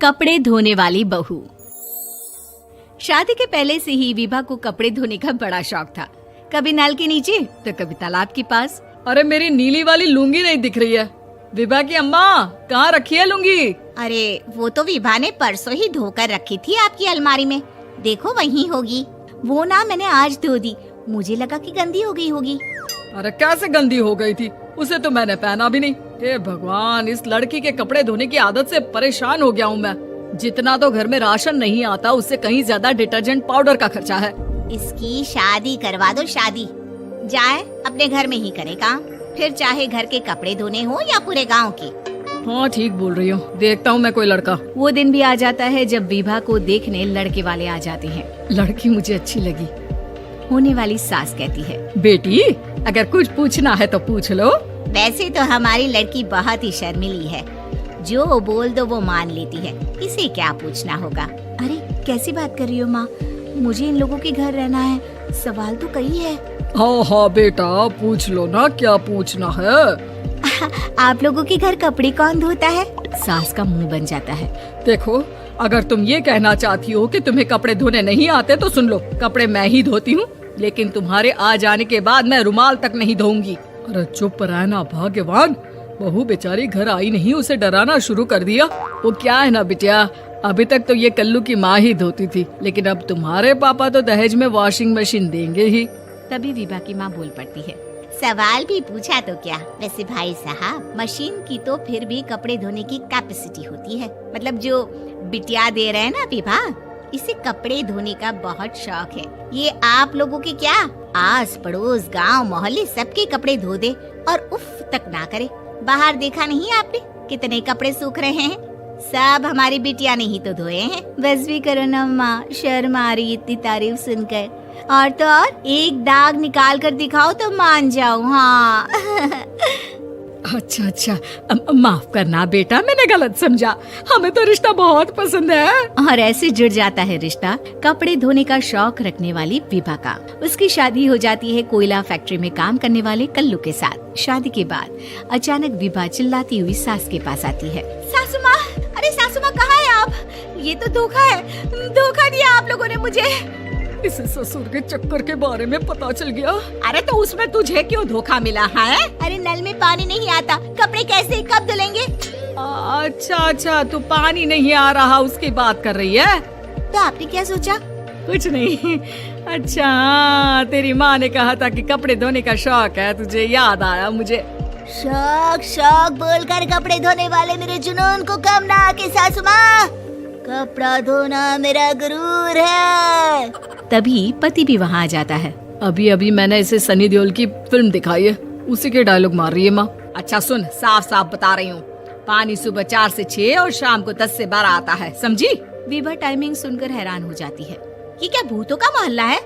कपड़े धोने वाली बहू। शादी के पहले से ही विभा को कपड़े धोने का बड़ा शौक था। कभी नल के नीचे तो कभी तालाब के पास। अरे मेरी नीली वाली लुंगी नहीं दिख रही है। विभा की अम्मा, कहाँ रखी है लुंगी? अरे वो तो विभा ने परसों ही धोकर रखी थी आपकी अलमारी में, देखो वहीं होगी। वो ना मैंने आज धो दी, मुझे लगा कि गंदी हो गई होगी। अरे कैसे गंदी हो गई थी? उसे तो मैंने पहना भी नहीं। हे भगवान, इस लड़की के कपड़े धोने की आदत से परेशान हो गया हूँ मैं। जितना तो घर में राशन नहीं आता, उससे कहीं ज्यादा डिटर्जेंट पाउडर का खर्चा है। इसकी शादी करवा दो, शादी जाए अपने घर में ही करे काम, फिर चाहे घर के कपड़े धोने हो या पूरे गांव के। हाँ ठीक बोल रही हूँ, देखता हूँ मैं कोई लड़का। वो दिन भी आ जाता है जब विभा को देखने लड़के वाले आ जाते हैं। लड़की मुझे अच्छी लगी। होने वाली सास कहती है, बेटी अगर कुछ पूछना है तो पूछ लो। वैसे तो हमारी लड़की बहुत ही शर्मीली है, जो बोल दो वो मान लेती है, इसे क्या पूछना होगा। अरे कैसी बात कर रही हो माँ, मुझे इन लोगों के घर रहना है, सवाल तो कई है। हाँ हाँ बेटा, पूछ लो ना, क्या पूछना है। आप लोगों के घर कपड़े कौन धोता है? सास का मुंह बन जाता है। देखो, अगर तुम ये कहना चाहती हो कि तुम्हें कपड़े धोने नहीं आते तो सुन लो, कपड़े मैं ही धोती हूँ, लेकिन तुम्हारे आ जाने के बाद मैं रुमाल तक नहीं धोऊंगी। अरे चुप रहना भाग्यवान, बहू बेचारी घर आई नहीं, उसे डराना शुरू कर दिया। वो क्या है ना बिटिया, अभी तक तो ये कल्लू की माँ ही धोती थी, लेकिन अब तुम्हारे पापा तो दहेज में वॉशिंग मशीन देंगे ही। तभी विभा की माँ बोल पड़ती है, सवाल भी पूछा तो क्या। वैसे भाई साहब, मशीन की तो फिर भी कपड़े धोने की कैपेसिटी होती है। मतलब जो बिटिया दे रहे हैं ना विभा, इसे कपड़े धोने का बहुत शौक है। ये आप लोगों के क्या, आस पड़ोस गांव मोहल्ले सबके कपड़े धो दे और उफ तक ना करे। बाहर देखा नहीं आपने कितने कपड़े सूख रहे हैं? सब हमारी बिटिया ने ही तो धोए हैं। बस भी करो ना माँ, शर्म आ रही इतनी तारीफ सुनकर। और तो और एक दाग निकाल कर दिखाओ तो मान जाओ। हाँ अच्छा, माफ करना बेटा, मैंने गलत समझा। हमें तो रिश्ता बहुत पसंद है। और ऐसे जुड़ जाता है रिश्ता कपड़े धोने का शौक रखने वाली विभा का। उसकी शादी हो जाती है कोयला फैक्ट्री में काम करने वाले कल्लू के साथ। शादी के बाद अचानक विभा चिल्लाती हुई सास के पास आती है। सासू माँ, अरे सासू माँ कहाँ है आप? ये तो धोखा है, धोखा दिया आप लोगों ने मुझे। इसे ससुर के चक्कर के बारे में पता चल गया। अरे तो उसमें तुझे क्यों धोखा मिला है? अरे नल में पानी नहीं आता, कपड़े कैसे कब धुलेंगे? अच्छा, तू पानी नहीं आ रहा उसकी बात कर रही है? तो आपने क्या सोचा? कुछ नहीं। अच्छा, तेरी माँ ने कहा था कि कपड़े धोने का शौक है तुझे, याद आया मुझे। शौक बोलकर कपड़े धोने वाले मेरे जुनून को कम ना आके सासू माँ, कपड़ा धोना मेरा गुरूर है। तभी पति भी वहाँ आ जाता है। अभी मैंने इसे सनी देओल की फिल्म दिखाई है, उसी के डायलॉग मार रही है माँ। अच्छा सुन, साफ साफ बता रही हूँ, पानी सुबह 4 से 6 और शाम को 10 से 12 आता है, समझी? विभा टाइमिंग सुनकर हैरान हो जाती है। ये क्या भूतों का मोहल्ला है?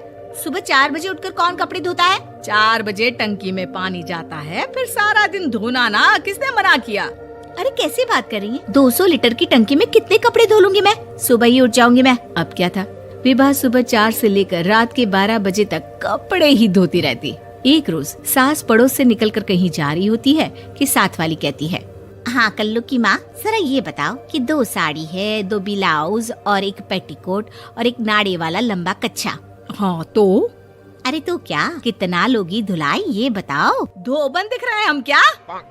सुबह 4 बजे उठकर कौन कपड़े धोता है? 4 बजे टंकी में पानी जाता है, फिर सारा दिन धोना ना, किसने मना किया? अरे कैसी बात कर रही है? 200 लीटर की टंकी में कितने कपड़े धो लूंगी मैं? सुबह ही उठ जाऊंगी मैं। अब क्या था, विभा सुबह 4 से लेकर रात के 12 बजे तक कपड़े ही धोती रहती। एक रोज सास पड़ोस से निकलकर कहीं जा रही होती है कि साथ वाली कहती है, हाँ कल्लू की माँ, जरा ये बताओ कि 2 साड़ी है, 2 ब्लाउज और एक पेटीकोट और एक नाड़े वाला लंबा कच्छा। हाँ तो? अरे तो क्या, कितना लोगी धुलाई ये बताओ। धोबन दिख रहे हैं हम क्या?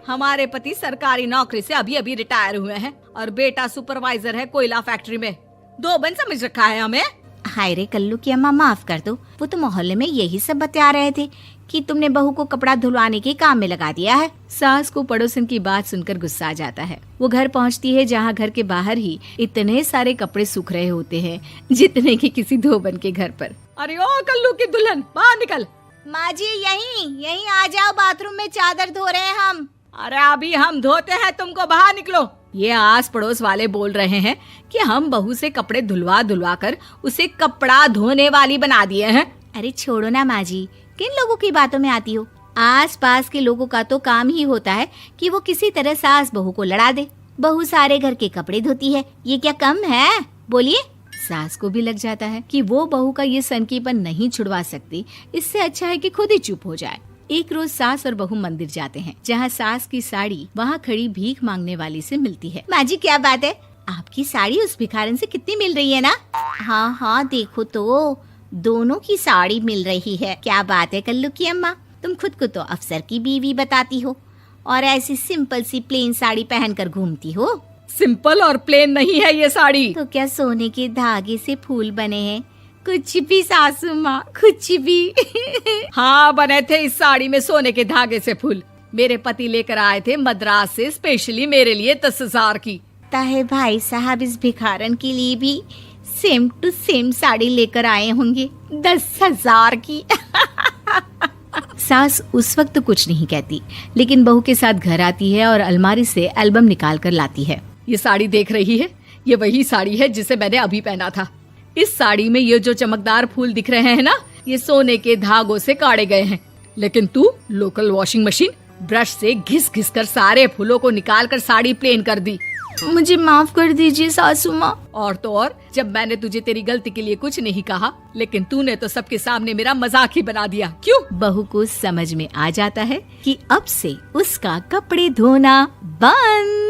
हमारे पति सरकारी नौकरी से अभी रिटायर हुए हैं और बेटा सुपरवाइजर है कोयला फैक्ट्री में। धोबन समझ रखा है हमें? हाय रे कल्लू की अम्मा, माफ कर दो, वो तो मोहल्ले में यही सब बता रहे थे कि तुमने बहू को कपड़ा धुलवाने के काम में लगा दिया है। सास को पड़ोसन की बात सुनकर गुस्सा आ जाता है। वो घर पहुंचती है जहां घर के बाहर ही इतने सारे कपड़े सूख रहे होते हैं जितने कि किसी धोबन के घर पर। अरे ओ कल्लू की दुल्हन, बाहर निकल। माँ जी यहीं आ जाओ, बाथरूम में चादर धो रहे हैं हम। अरे अभी हम धोते हैं, तुमको बाहर निकलो। ये आस पड़ोस वाले बोल रहे हैं कि हम बहू से कपड़े धुलवा कर उसे कपड़ा धोने वाली बना दिए हैं। अरे छोड़ो ना माँ जी, किन लोगों की बातों में आती हो? आस पास के लोगों का तो काम ही होता है कि वो किसी तरह सास बहू को लड़ा दे। बहू सारे घर के कपड़े धोती है, ये क्या कम है? बोलिए। सास को भी लग जाता है कि वो बहू का ये सनकीपन नहीं छुड़वा सकती, इससे अच्छा है कि खुद ही चुप हो जाए। एक रोज सास और बहू मंदिर जाते हैं, जहाँ सास की साड़ी वहाँ खड़ी भीख मांगने वाली से मिलती है। माँ जी क्या बात है, आपकी साड़ी उस भिखारन से कितनी मिल रही है ना? हाँ हाँ देखो तो, दोनों की साड़ी मिल रही है। क्या बात है कल्लू की अम्मा, तुम खुद को तो अफसर की बीवी बताती हो और ऐसी सिंपल सी प्लेन साड़ी पहनकर घूमती हो। सिंपल और प्लेन नहीं है ये साड़ी। तो क्या सोने के धागे से फूल बने हैं? कुछ भी सासू माँ, कुछ भी। हाँ बने थे इस साड़ी में सोने के धागे से फूल। मेरे पति लेकर आए थे मद्रास से स्पेशली मेरे लिए 10,000 की। ताहे भाई साहब इस भिखारन के लिए भी सेम टू सेम साड़ी लेकर आए होंगे 10,000 की। सास उस वक्त तो कुछ नहीं कहती, लेकिन बहू के साथ घर आती है और अलमारी से एल्बम निकाल कर लाती है। ये साड़ी देख रही है, ये वही साड़ी है जिसे मैंने अभी पहना था। इस साड़ी में ये जो चमकदार फूल दिख रहे हैं ना, ये सोने के धागों से काढ़े गए हैं। लेकिन तू लोकल वॉशिंग मशीन ब्रश से घिस घिस कर सारे फूलों को निकाल कर साड़ी प्लेन कर दी। मुझे माफ कर दीजिए सासू माँ। और तो और, जब मैंने तुझे तेरी गलती के लिए कुछ नहीं कहा, लेकिन तूने तो सबके सामने मेरा मजाक ही बना दिया। क्यों? बहू को समझ में आ जाता है कि अब से उसका कपड़े धोना बंद।